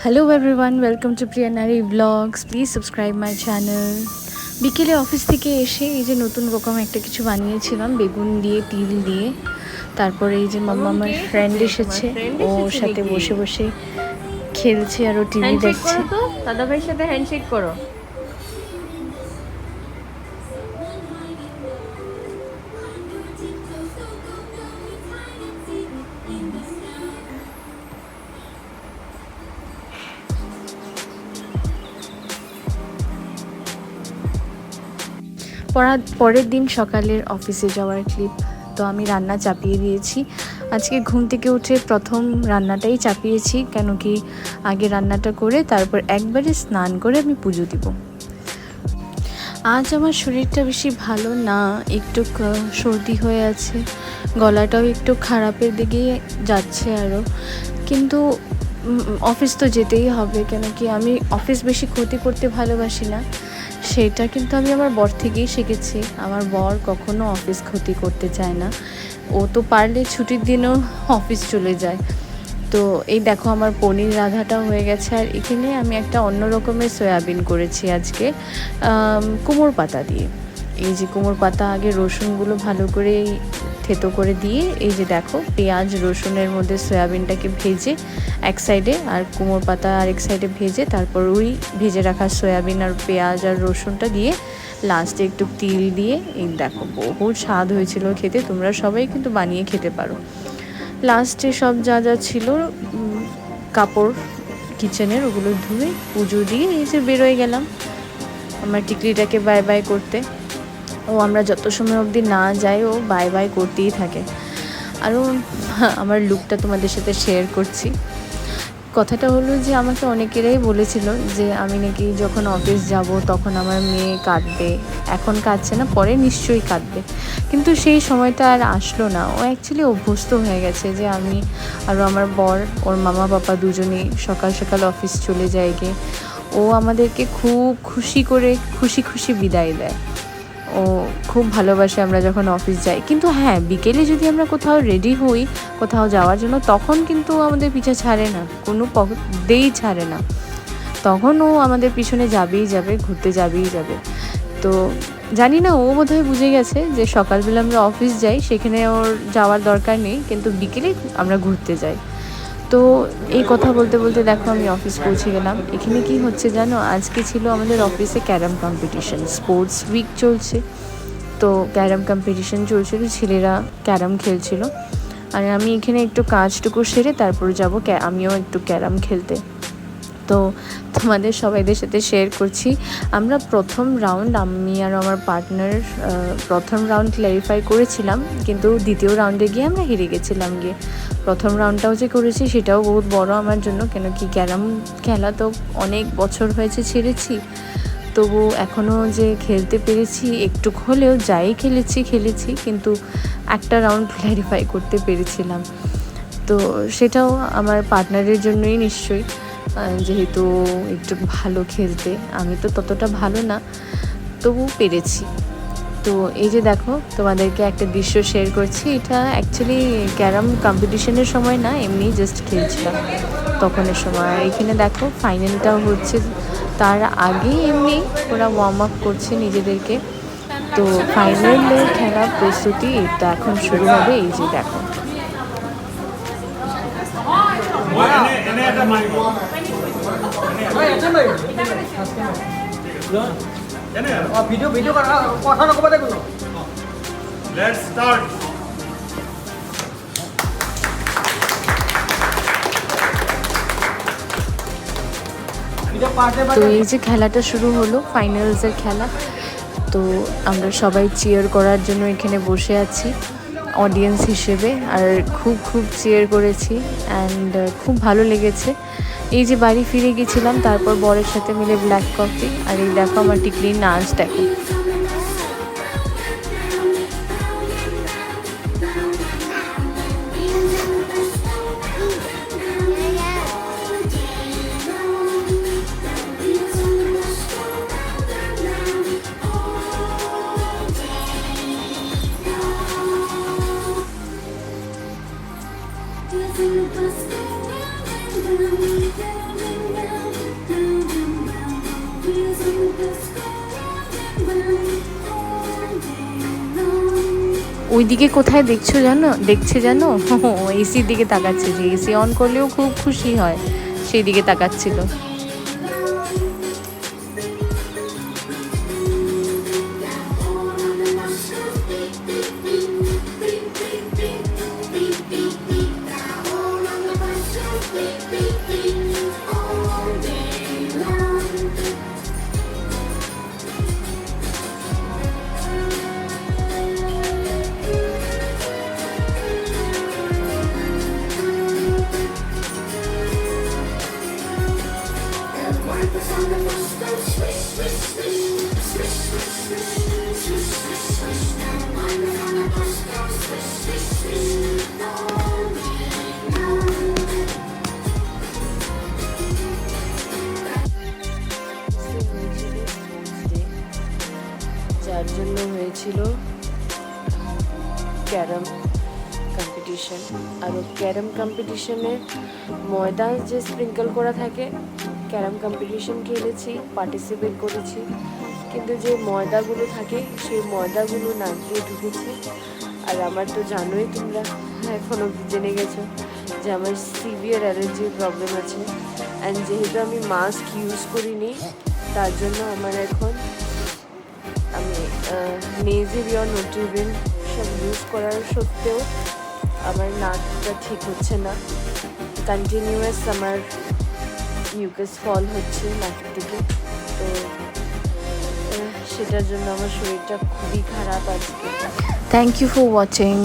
Hello everyone, welcome to Priya Nari blogs. Please subscribe my channel. বিকেলে office থেকে এসে এই যে নতুন রকম একটা কিছু বানিয়েছিলাম বেগুন দিয়ে, তিল দিয়ে। তারপরে এই যে মাম্মা আমার ফ্রেন্ড এসেছে, ওর সাথে বসে বসে খেলছে আর ও টিভি হ্যান্ডশেক দেখছে। করো তো, দাদা ভাইয়ের সাথে হ্যান্ডশেক করো। পরের দিন সকালের অফিসে যাওয়ার ক্লিপ। তো আমি রান্না চাপিয়ে দিয়েছি। আজকে ঘুম থেকে উঠে প্রথম রান্নাটাই চাপিয়েছি, কেন কি আগে রান্নাটা করে তারপর একবারে স্নান করে আমি পুজো দিব। আজ আমার শরীরটা বেশি ভালো না, একটু সর্দি হয়ে আছে, গলাটাও একটু খারাপের দিকে যাচ্ছে আরও। কিন্তু অফিস তো যেতেই হবে, কেন কি আমি অফিস বেশি ক্ষতি করতে ভালোবাসি না। সেটা কিন্তু আমি আমার বর থেকেই শিখেছি। আমার বর কখনো অফিস ক্ষতি করতে চায় না, ও তো পারলে ছুটির দিনেও অফিস চলে যায়। তো এই দেখো আমার পনির রাধাটাও হয়ে গেছে। আর এখানে আমি একটা অন্য রকমের সয়াবিন করেছি আজকে, কুমড়ো পাতা দিয়ে। এই যে কুমড়ো পাতা, আগে রসুনগুলো ভালো করে থেতো করে দিয়ে, এই যে দেখো পেঁয়াজ রসুনের মধ্যে সয়াবিনটাকে ভেজে এক সাইডে, আর কুমড়ো পাতা আরেক সাইডে ভেজে, তারপর ওই ভেজে রাখা সয়াবিন আর পেঁয়াজ আর রসুনটা দিয়ে লাস্টে একটু তিল দিয়ে, এই দেখো বহু স্বাদ হয়েছিল খেতে। তোমরা সবাই কিন্তু বানিয়ে খেতে পারো। লাস্টে সব যা যা ছিল কাপড় কিচেনের, ওগুলো ধুয়ে পুজো দিয়ে এই যে বেরোয় গেলাম আমার টিকলিটাকে বাই বাই করতে। ও আমরা যত সময় অবধি না যাই ও বাই বাই করতেই থাকে। আরও আমার লুকটা তোমাদের সাথে শেয়ার করছি। কথাটা হলো যে আমাকে অনেকেরাই বলেছিল যে আমি নাকি যখন অফিস যাব তখন আমার মেয়ে কাঁদবে। এখন কাঁদছে না, পরে নিশ্চয়ই কাঁদবে, কিন্তু সেই সময়টা আর আসলো না। ও অ্যাকচুয়ালি অভ্যস্ত হয়ে গেছে যে আমি আর আমার বর, ওর মামা বাবা দুজনেই সকাল সকাল অফিস চলে যায় গিয়ে। ও আমাদেরকে খুব খুশি করে খুশি খুশি বিদায় দেয়। ও খুব ভালোবাসে আমরা যখন অফিস যাই। কিন্তু হ্যাঁ, বিকেলে যদি আমরা কোথাও রেডি হই কোথাও যাওয়ার জন্য, তখন কিন্তু আমাদের পিছা ছাড়ে না, কোনো পথেই ছাড়ে না। তখন ও আমাদের পিছনে যাবেই যাবে, ঘুরতে যাবেই যাবে। তো জানি না, ও বোধহয় বুঝে গেছে যে সকালবেলা আমরা অফিস যাই, সেখানে ওর যাওয়ার দরকার নেই, কিন্তু বিকেলে আমরা ঘুরতে যাই। তো এই কথা বলতে বলতে দেখো আমি অফিস পৌঁছে গেলাম। এখানে কি হচ্ছে জানো, আজকে ছিল আমাদের অফিসে ক্যারাম কম্পিটিশন, স্পোর্টস উইক চলছে। তো ক্যারাম কম্পিটিশন চলছিল, ছেলেরা ক্যারাম খেলছিল। আর আমি এখানে একটু কাজটুকু সেরে তারপর যাব আমিও একটু ক্যারাম খেলতে। তো তোমাদের সবাইদের সাথে শেয়ার করছি, আমরা প্রথম রাউন্ড, আমি আর আমার পার্টনার প্রথম রাউন্ড ক্ল্যারিফাই করেছিলাম, কিন্তু দ্বিতীয় রাউন্ডে গিয়ে আমরা হেরে গেছিলাম গিয়ে। প্রথম রাউন্ডটাও যে করেছি সেটাও বহুত বড় আমার জন্য, কেন কি ক্যারাম খেলা তো অনেক বছর হয়েছে ছেড়েছি, তবু এখনও যে খেলতে পেরেছি একটু হলেও, যাই খেলেছি, কিন্তু একটা রাউন্ড ক্ল্যারিফাই করতে পেরেছিলাম। তো সেটাও আমার পার্টনারের জন্যই নিশ্চয়ই, যেহেতু একটু ভালো খেলতে, আমি তো ততটা ভালো না, তবু পেরেছি। তো এই যে দেখো তোমাদেরকে একটা দৃশ্য শেয়ার করছি, এটা অ্যাকচুয়ালি ক্যারাম কম্পিটিশনের সময় না, এমনি জাস্ট খেলছিলাম তখনের সময়। আর এখানে দেখো ফাইনালটাও হচ্ছে, তার আগে এমনি ওরা ওয়ার্ম আপ করছে নিজেদেরকে। তো ফাইনালের খেলার প্রস্তুতি এটা এখন শুরু হবে। এই যে দেখো ভিডিও কথা নকবা দেখো। Let's start. তো এই যে খেলাটা শুরু হলো, ফাইনালসের খেলা। তো আমরা সবাই চিয়ার করার জন্য এখানে বসে আছি অডিয়েন্স হিসেবে, আর খুব চিয়ার করেছি অ্যান্ড খুব ভালো লেগেছে। এই যে বাড়ি ফিরে গেছিলাম, তারপর বরের সাথে মিলে ব্ল্যাক কফি, আর এই দেখো আমার টিকলির নাচ দেখো। ওইদিকে কোথায় দেখছে জানো এসির দিকে তাকাচ্ছে, যে এসি অন করলেও খুব খুশি হয়, সেই দিকে তাকাচ্ছিল। যার জন্য হয়েছিল ক্যারাম কম্পিটিশন। আর ক্যারাম কম্পিটিশনে ময়দা যে স্প্রিঙ্কল করা থাকে, ক্যারাম কম্পিটিশন খেলেছি, পার্টিসিপেট করেছি, কিন্তু যে ময়দাগুলো থাকে সেই ময়দাগুলো নাক দিয়ে ঢুকেছে। আর আমার তো জানোই তোমরা, এখনও জেনে গেছো যে আমার সিভিয়ার অ্যালার্জির প্রবলেম আছে। অ্যান্ড যেহেতু আমি মাস্ক ইউজ করিনি, তার জন্য আমার এখন আমি নেজিভিয়র নোটিভিন সব ইউজ করার সত্ত্বেও আমার নাকটা ঠিক হচ্ছে না। কন্টিনিউয়াস আমার মিউকাস ফল হচ্ছে নাকের দিকে, তো সেটার জন্য আমার শরীরটা খুবই খারাপ আজকে। Thank you for watching.